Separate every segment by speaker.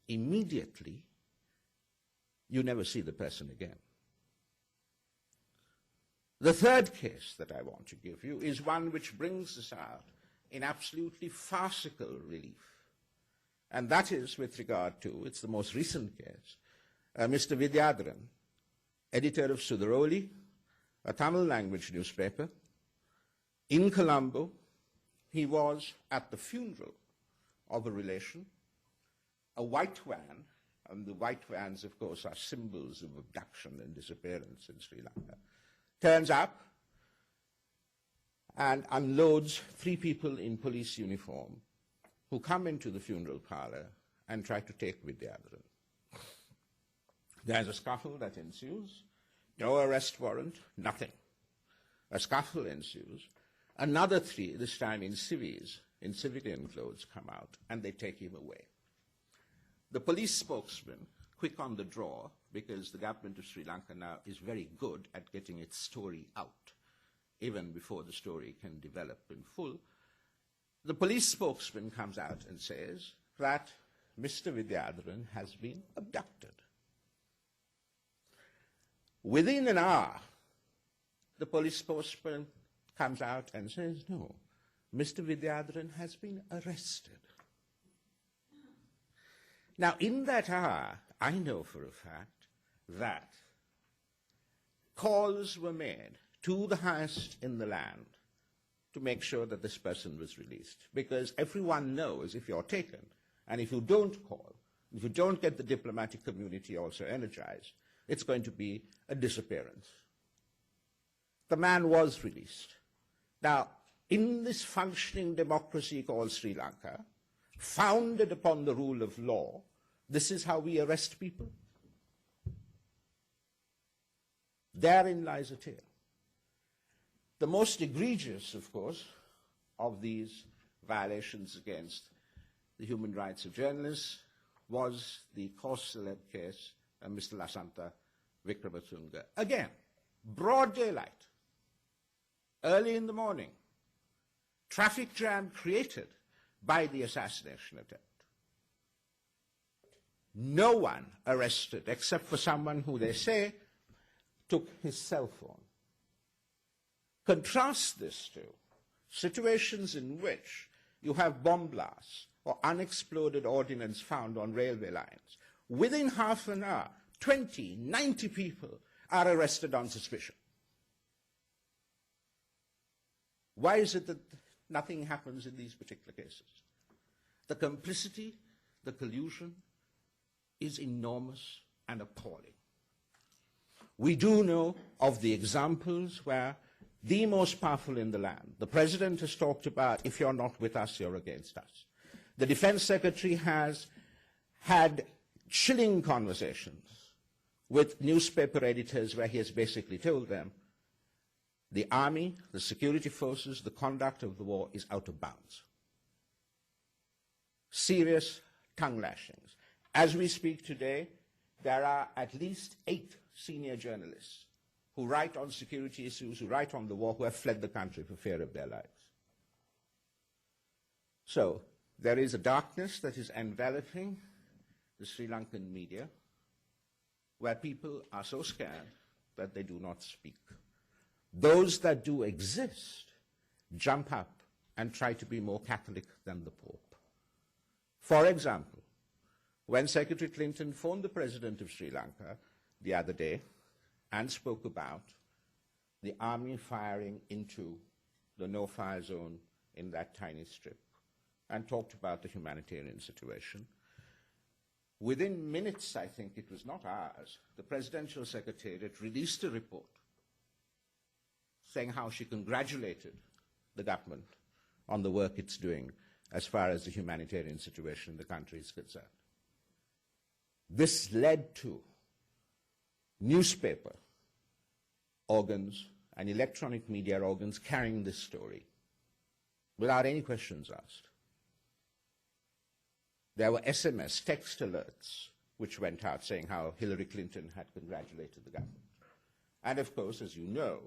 Speaker 1: immediately, you never see the person again. The third case that I want to give you is one which brings us out in absolutely farcical relief. And that is with regard to, it's the most recent case, Mr. Vidyadharan, editor of Sudharoli, a Tamil language newspaper. In Colombo, he was at the funeral of a relation, a white van, and the white vans, of course, are symbols of abduction and disappearance in Sri Lanka, turns up and unloads 3 people in police uniform who come into the funeral parlor and try to take Vidyadharan. There's a scuffle that ensues. No arrest warrant, nothing. A scuffle ensues. Another 3, this time in civis, in civilian clothes, come out, and they take him away. The police spokesman, quick on the draw, because the government of Sri Lanka now is very good at getting its story out, even before the story can develop in full, the police spokesman comes out and says that Mr. Vidyadharan has been abducted. Within an hour, the police spokesman comes out and says, no, Mr. Vidyadharan has been arrested. Now, in that hour, I know for a fact that calls were made to the highest in the land to make sure that this person was released. Because everyone knows if you're taken, and if you don't call, if you don't get the diplomatic community also energized, it's going to be a disappearance. The man was released. Now, in this functioning democracy called Sri Lanka, founded upon the rule of law, this is how we arrest people. Therein lies a tale. The most egregious, of course, of these violations against the human rights of journalists was the cause-celeb case of Mr. Lasantha Wickramatunge. Again, broad daylight, early in the morning, traffic jam created by the assassination attempt. No one arrested except for someone who they say took his cell phone. Contrast this to situations in which you have bomb blasts or unexploded ordnance found on railway lines. Within half an hour, 20, 90 people are arrested on suspicion. Why is it that nothing happens in these particular cases? The complicity, the collusion is enormous and appalling. We do know of the examples where the most powerful in the land, the president has talked about, if you're not with us, you're against us. The defense secretary has had chilling conversations with newspaper editors where he has basically told them the army, the security forces, the conduct of the war is out of bounds. Serious tongue lashings. As we speak today, there are at least 8 senior journalists who write on security issues, who write on the war, who have fled the country for fear of their lives. So there is a darkness that is enveloping the Sri Lankan media, where people are so scared that they do not speak. Those that do exist jump up and try to be more Catholic than the Pope. For example, when Secretary Clinton phoned the president of Sri Lanka the other day and spoke about the army firing into the no-fire zone in that tiny strip and talked about the humanitarian situation, within minutes, I think it was not hours, the presidential secretariat released a report saying how she congratulated the government on the work it's doing as far as the humanitarian situation in the country is concerned. This led to newspaper organs and electronic media organs carrying this story without any questions asked. There were SMS, text alerts, which went out saying how Hillary Clinton had congratulated the government. And of course, as you know,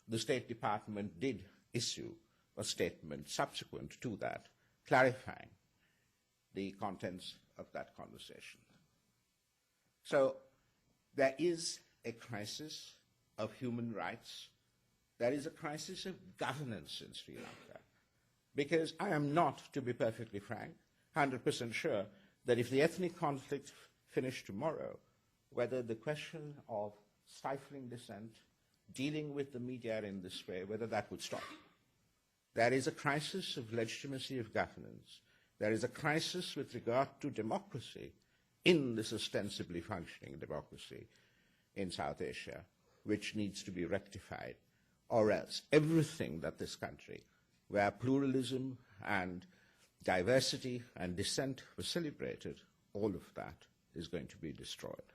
Speaker 1: the State Department did issue a statement subsequent to that, clarifying the contents of that conversation. So there is a crisis of human rights. There is a crisis of governance in Sri Lanka. Because I am not, to be perfectly frank, 100% sure that if the ethnic conflict finished tomorrow, whether the question of stifling dissent, dealing with the media in this way, whether that would stop. There is a crisis of legitimacy of governance. There is a crisis with regard to democracy in this ostensibly functioning democracy in South Asia, which needs to be rectified, or else everything that this country, where pluralism and diversity and dissent were celebrated, all of that is going to be destroyed.